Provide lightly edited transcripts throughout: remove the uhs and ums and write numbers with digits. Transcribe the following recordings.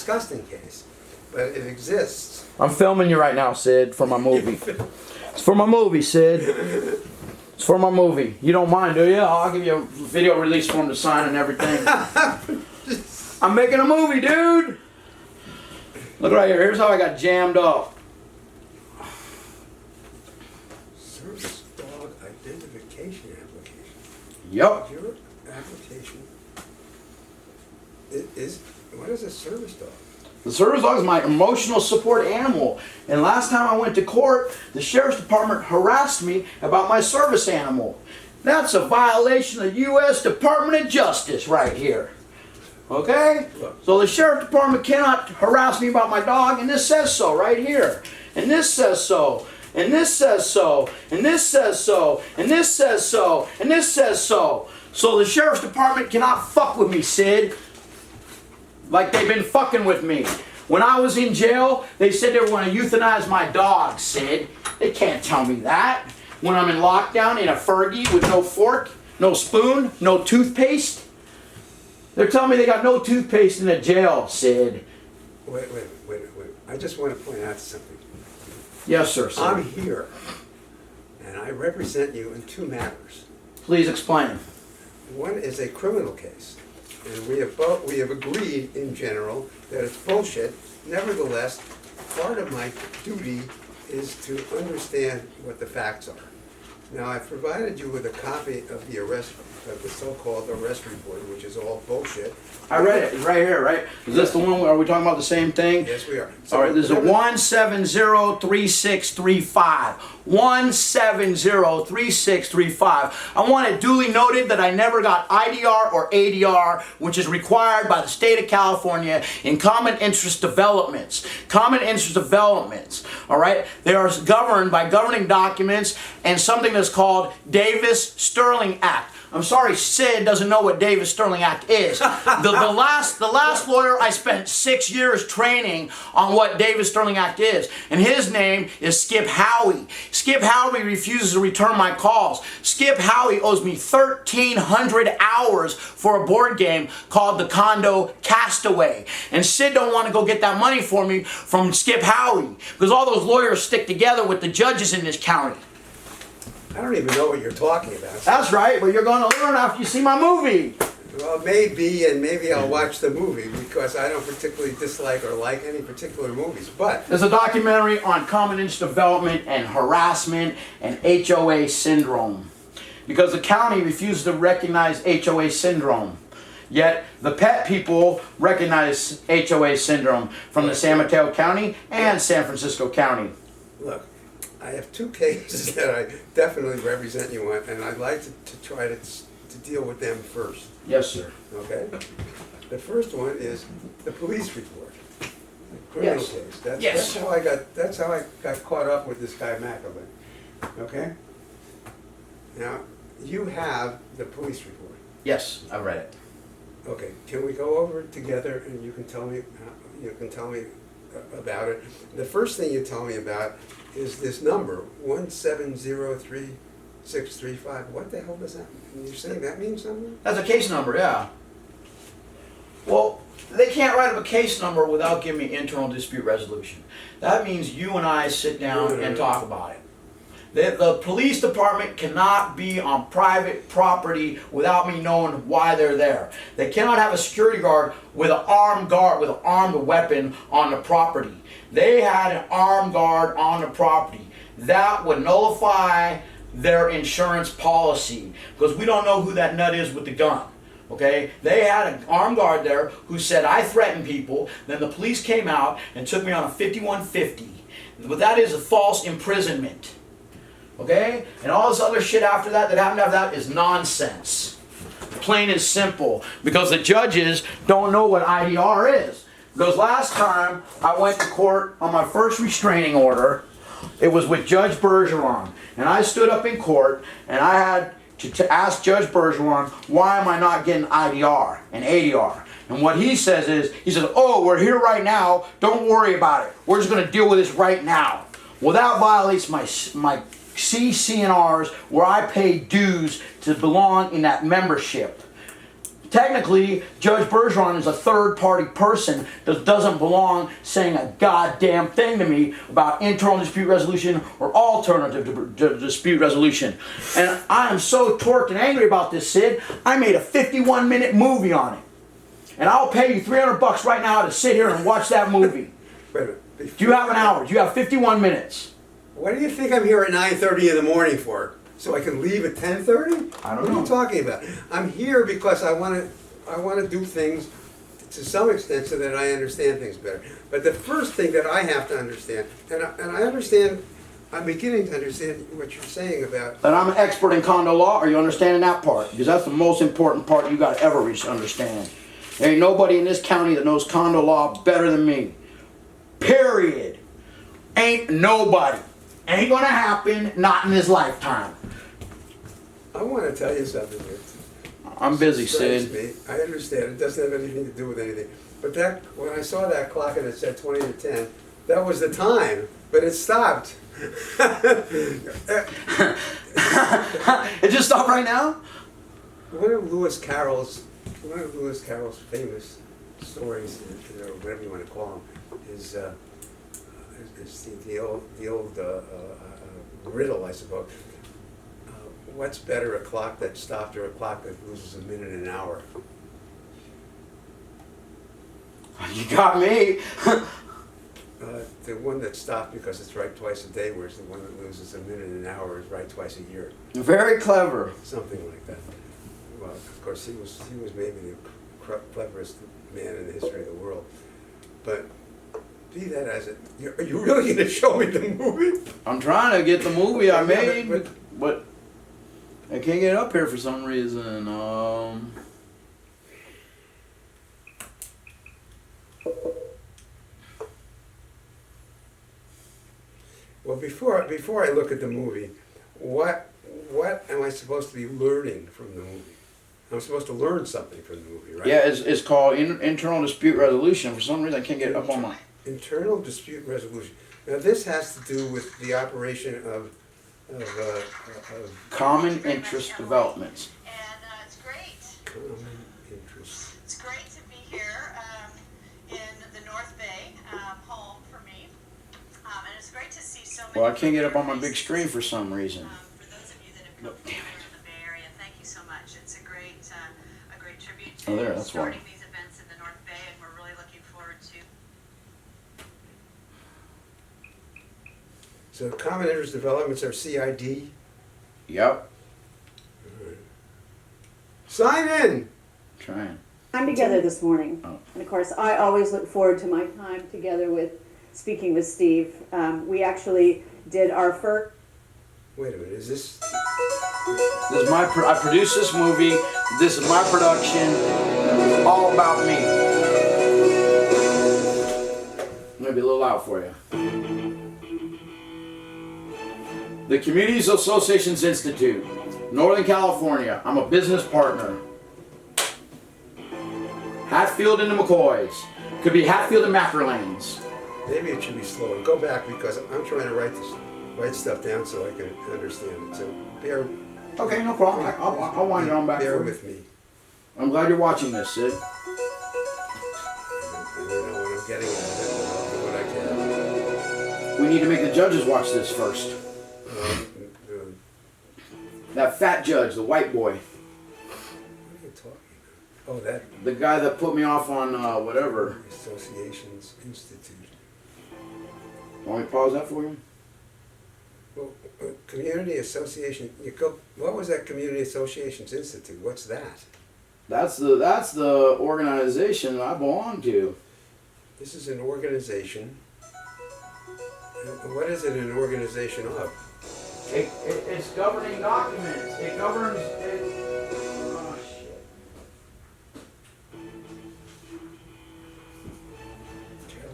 disgusting case, but it exists. I'm filming you right now, Sid, for my movie. It's for my movie, Sid. It's for my movie. You don't mind, do you? I'll give you a video release form to sign and everything. I'm making a movie, dude. Look right here. Here's how I got jammed up. Service dog identification application. Yep. Your application is what is a service dog? The service dog is my emotional support animal. And last time I went to court, the sheriff's department harassed me about my service animal. That's a violation of the U.S. Department of Justice right here. Okay? So the sheriff's department cannot harass me about my dog, and this says so right here. And this says so. And this says so. And this says so. And this says so. And this says so. So the sheriff's department cannot fuck with me, Sid. Like they've been fucking with me. When I was in jail, they said they were going to euthanize my dog, Sid. They can't tell me that. When I'm in lockdown in a Fergie with no fork, no spoon, no toothpaste. They're telling me they got no toothpaste in the jail, Sid. Wait. I just want to point out something. Yes, sir, Sid. I'm here, and I represent you in two matters. Please explain. One is a criminal case, and we have agreed in general that it's bullshit. Nevertheless, part of my duty is to understand what the facts are. Now, I've provided you with a copy of the arrest, of the so-called arrest report, which is all bullshit. I read it. It's right here, right? Is this the one? Are we talking about the same thing? Yes, we are. All right, this is a 1703635. 1703635. I want it duly noted that I never got IDR or ADR, which is required by the state of California in common interest developments. Common interest developments, all right? They are governed by governing documents and something that's called Davis-Sterling Act. I'm sorry, Sid doesn't know what Davis-Sterling Act is. The last lawyer I spent 6 years training on what Davis-Sterling Act is, and his name is Skip Howey. Skip Howey refuses to return my calls. Skip Howey owes me 1,300 hours for a board game called the Condo Castaway, and Sid don't want to go get that money for me from Skip Howey because all those lawyers stick together with the judges in this county. I don't even know what you're talking about. That's right, but you're going to learn after you see my movie. Well, maybe I'll watch the movie because I don't particularly dislike or like any particular movies. But there's a documentary on common interest development and harassment and HOA syndrome. Because the county refuses to recognize HOA syndrome. Yet the pet people recognize HOA syndrome from the San Mateo County and San Francisco County. Look, I have two cases that I definitely represent you on, and I'd like to try to deal with them first. Yes, sir. Okay? The first one is the police report. The criminal case. That's how I got caught up with this guy McAllen. Okay? Now, you have the police report. Yes, I read it. Okay, can we go over it together and you can tell me about it? The first thing you tell me about is this number, 1703635. What the hell does that mean? You're saying that means something? That's a case number, yeah. Well, they can't write up a case number without giving me internal dispute resolution. That means you and I sit down and talk about it. The police department cannot be on private property without me knowing why they're there. They cannot have a security guard with an armed weapon on the property. They had an armed guard on the property. That would nullify their insurance policy because we don't know who that nut is with the gun. Okay? They had an armed guard there who said I threatened people. Then the police came out and took me on a 5150. But that is a false imprisonment. Okay? And all this other shit after that happened after that is nonsense. Plain and simple. Because the judges don't know what IDR is. Because last time I went to court on my first restraining order, it was with Judge Bergeron. And I stood up in court and I had to ask Judge Bergeron, why am I not getting IDR and ADR? And what he says is, he says, oh, we're here right now, don't worry about it. We're just going to deal with this right now. Well, that violates my CC&Rs where I pay dues to belong in that membership. Technically, Judge Bergeron is a third-party person that doesn't belong saying a goddamn thing to me about internal dispute resolution or alternative dispute resolution. And I am so torqued and angry about this, Sid. I made a 51-minute movie on it. And I'll pay you $300 right now to sit here and watch that movie. Wait a minute. Do you have an hour? Do you have 51 minutes? What do you think I'm here at 9:30 in the morning for? So I can leave at 10:30? I don't What know. are you talking about? I'm here because I want to do things to some extent so that I understand things better. But the first thing that I have to understand, and I understand, I'm beginning to understand what you're saying about. That I'm an expert in condo law. Are you understanding that part? Because that's the most important part you got to ever understand. There ain't nobody in this county that knows condo law better than me. Period. Ain't nobody. Ain't gonna happen, not in this lifetime. I want to tell you something here. I'm busy, Strikes Sid. me. I understand. It doesn't have anything to do with anything. But that, when I saw that clock and it said 20 to 10, that was the time. But it stopped. It just stopped right now? One of Lewis Carroll's famous stories, or whatever you want to call them, is the old riddle, I suppose. What's better, a clock that stopped or a clock that loses a minute an hour? You got me. The one that stopped because it's right twice a day, whereas the one that loses a minute an hour is right twice a year. Very clever. Something like that. Well, of course, he was maybe the cleverest man in the history of the world. But be that as it, are you really going to show me the movie? I'm trying to get the movie I Yeah, made, but- but I can't get it up here for some reason. Well, before I look at the movie, what am I supposed to be learning from the movie? I'm supposed to learn something from the movie, right? Yeah, it's called internal dispute resolution. For some reason, I can't get it up on my. Internal dispute resolution. Now, this has to do with the operation of Common interest developments. And it's great. common interest. It's great to be here in the North Bay, home for me. And it's great to see so many. Well, I can't get up on my big faces. screen for some reason. For those of you that have come Nope. here in the Bay Area, thank you so much. It's a great tribute Oh, to there, that's why. starting these events in the North Bay, and we're really looking forward to. So common interest developments are CID. Yep. Sign in. Trying. Time together this morning. Oh. And of course, I always look forward to my time together with speaking with Steve. We actually did our first. Wait a minute, is this? This is my. I produced this movie. This is my production. It's all about me. Maybe a little loud for you. The Communities Associations Institute, Northern California. I'm a business partner. Hatfield and the McCoys. Could be Hatfield and Mackerlanes. Maybe it should be slower. Go back because I'm trying to write stuff down so I can understand it. So bear. Okay, no problem. I'll wind it on back. Bear for you. with me. I'm glad you're watching this, Sid. I don't know what I'm getting at, but I'll do what I can. We need to make the judges watch this first. That fat judge, the white boy. What are you talking about? Oh, that The guy that put me off on whatever. Associations Institute. Want me to pause that for you? Well, Community Association. What was that Community Associations Institute? What's that? That's the organization that I belong to. This is an organization. What is it an organization of? It's governing documents. It governs. Oh shit.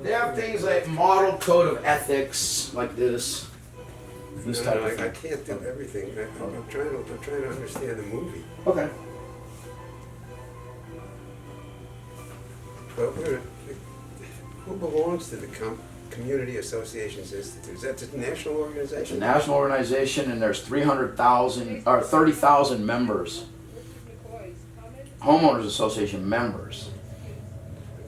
They have things like model code of ethics, like this. This type of I thing. can't do everything. I'm trying to understand the movie. Okay. But who belongs to the Community Associations Institute? Is that a national It's a organization? national organization, and there's 300,000 or 30,000 members. homeowners association members.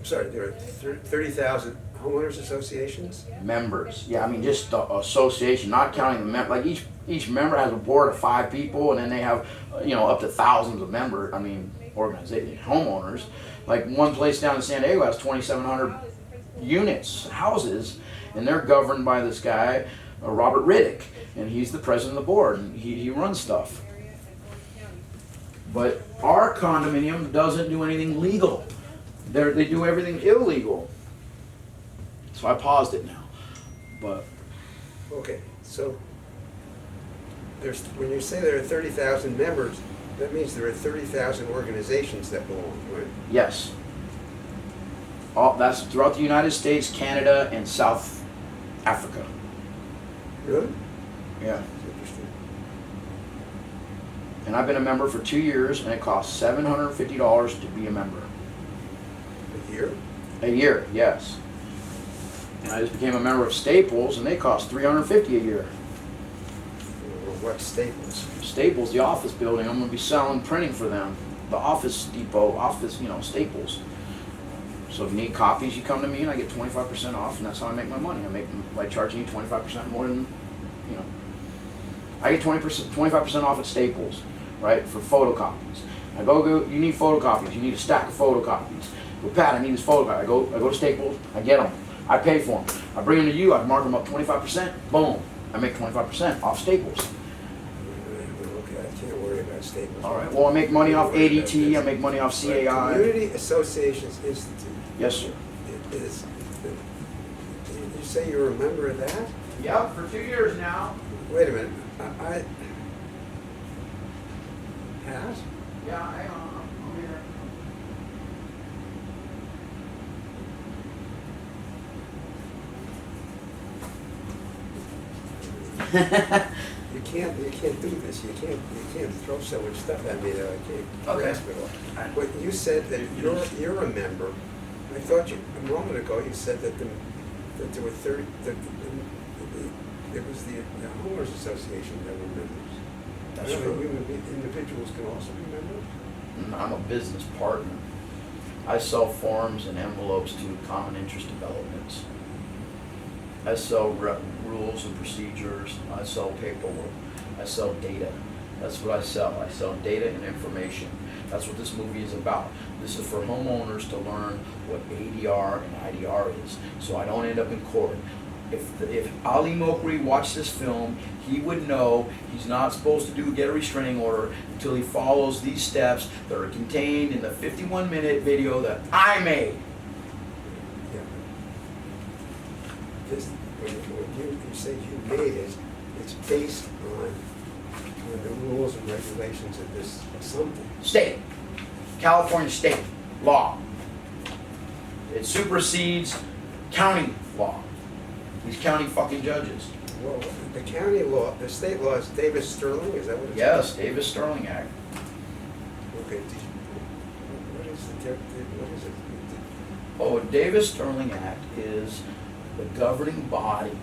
Sorry, there are 30,000 homeowners associations? Members, yeah, I mean just the association, not counting the like each member has a board of 5 people, and then they have up to thousands of members. I mean organization homeowners. Like one place down in San Diego has 2,700 units, houses, and they're governed by this guy, Robert Riddick, and he's the president of the board, and he runs stuff. But our condominium doesn't do anything legal. They do everything illegal. So I paused it now. But Okay, so when you say there are 30,000 members, that means there are 30,000 organizations that belong, right? yes, that's throughout the United States, Canada, and South Africa. Really? Yeah. That's interesting. And I've been a member for 2 years, and it costs $750 to be a member. A year? A year, yes. And I just became a member of Staples, and they cost $350 a year. Or what Staples? Staples, the office building, I'm going to be selling printing for them. The Office Depot, Staples. So if you need copies, you come to me and I get 25% off, and that's how I make my money. I make by charging you 25% more than, I get 25% off at Staples, right, for photocopies. I go, you need photocopies, you need a stack of photocopies. Well, Pat, I need this photocopy. I go to Staples, I get them, I pay for them. I bring them to you, I mark them up 25%, boom, I make 25% off Staples. Okay, I can't worry about Staples. All right, well, I make money off ADT, I make money off CAI. Community Associations Institute. Yes, sir. Is, you say you're a member of that? Yep, for 2 years now. Wait a minute, I has? Yeah, hang on, I'm here. You can't do this. You can't throw so much stuff at me that I can't grasp it all. But you said that you're a member. I thought a moment ago you said that there were 30. It was the homeowners association that were members. That's I don't know, true. individuals can also be members. I'm a business partner. I sell forms and envelopes to common interest developments. I sell rules and procedures. I sell paperwork. I sell data. That's what I sell. I sell data and information. That's what this movie is about. This is for homeowners to learn what ADR and IDR is, so I don't end up in court. If Ali Mokri watched this film, he would know he's not supposed to get a restraining order until he follows these steps that are contained in the 51-minute video that I made. Yeah. This, when you say you made it, it's based on the rules and regulations of this something. State, California state law. It supersedes county law. These county fucking judges. Well, the county law, the state law is Davis-Sterling, is that what it's Yes, Davis-Sterling Act. Okay. What is it? Oh, Davis-Sterling Act is the governing body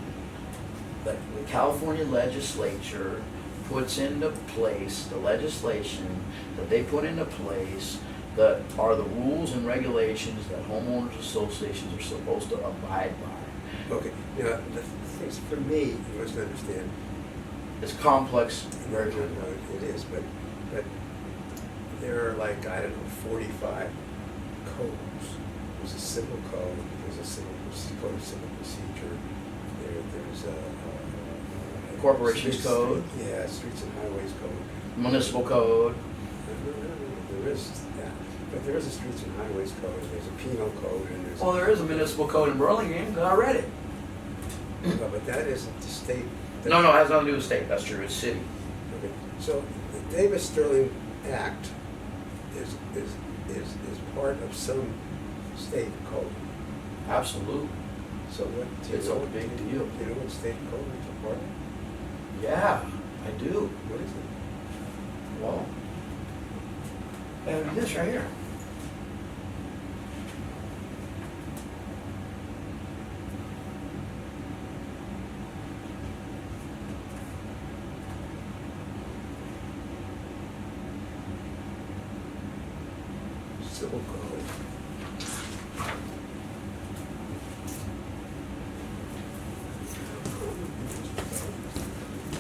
that the California legislature puts into place, the legislation that they put into place that are the rules and regulations that homeowners associations are supposed to abide by. Okay, now, the things for me, you must understand, It's complex, very well, complex. it is, but there are like, I don't know, 45 codes. There's a civil code, there's a code of civil procedure, there's a Corporations code. Yeah, streets and highways code. Municipal code. No, there is that, but there is a streets and highways code, and there's a penal code, and there's. Well, there is a municipal code in Burlingame, because I read it. No, but that isn't the state. No, it has nothing to do with state, that's true, it's city. Okay, so the Davis-Sterling Act is part of some state code. Absolutely. So what? Do you It's know a what- big do deal. you know what state code it's a part of? Yeah, I do. What is it? Well, and this right here.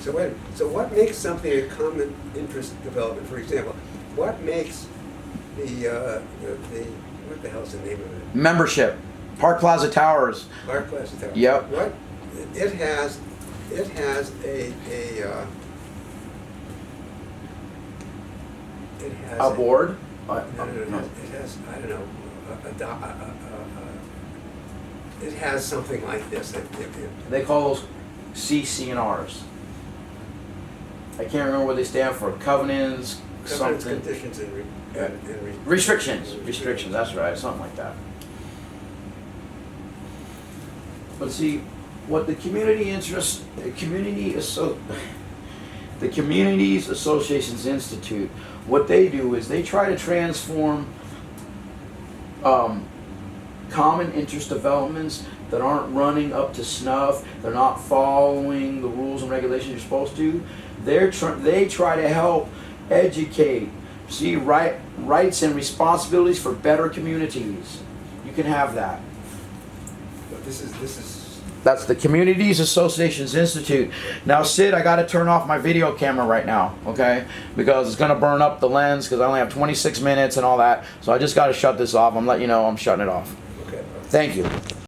So wait, so what makes something a common interest development? For example, what makes the what the hell's the name of it? Membership. Park Plaza Towers. Park Plaza Tower. Yep. What it has a it has A board. No, it has I don't know it has something like this. They call those CC&Rs. I can't remember what they stand for. Covenants, Covenants, something. conditions, and Restrictions. Restrictions. That's right. Something like that. But see, what the the Communities Associations Institute, what they do is they try to transform common interest developments that aren't running up to snuff, they're not following the rules and regulations you're supposed to. They try to help educate, see rights and responsibilities for better communities. You can have that. But this is That's the Communities Associations Institute. Now, Sid, I got to turn off my video camera right now, okay? Because it's going to burn up the lens because I only have 26 minutes and all that. So I just got to shut this off. I'm letting you know I'm shutting it off. okay. Thank you.